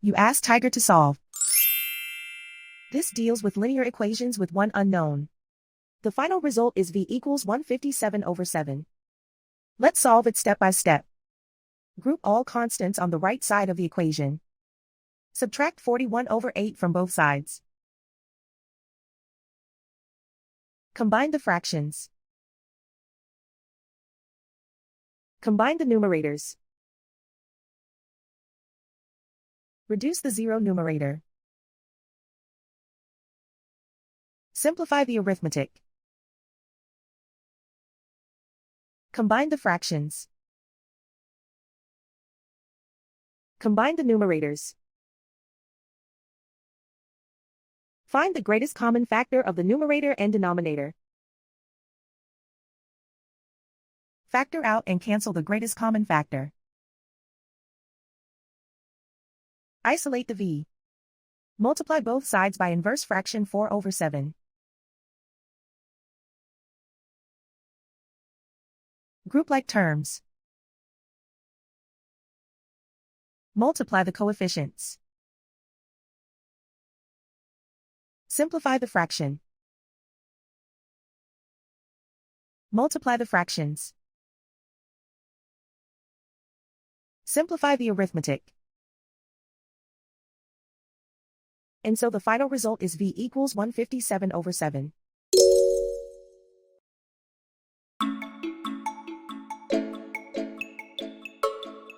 You ask Tiger to solve. This deals with linear equations with one unknown. The final result is v equals 157/7. Let's solve it step by step. Group all constants on the right side of the equation. Subtract 41/8 from both sides. Combine the fractions. Combine the numerators. Reduce the zero numerator. Simplify the arithmetic. Combine the fractions. Combine the numerators. Find the greatest common factor of the numerator and denominator. Factor out and cancel the greatest common factor. Isolate the v. Multiply both sides by inverse fraction 4/7. Group like terms. Multiply the coefficients. Simplify the fraction. Multiply the fractions. Simplify the arithmetic. And so the final result is v equals 157/7.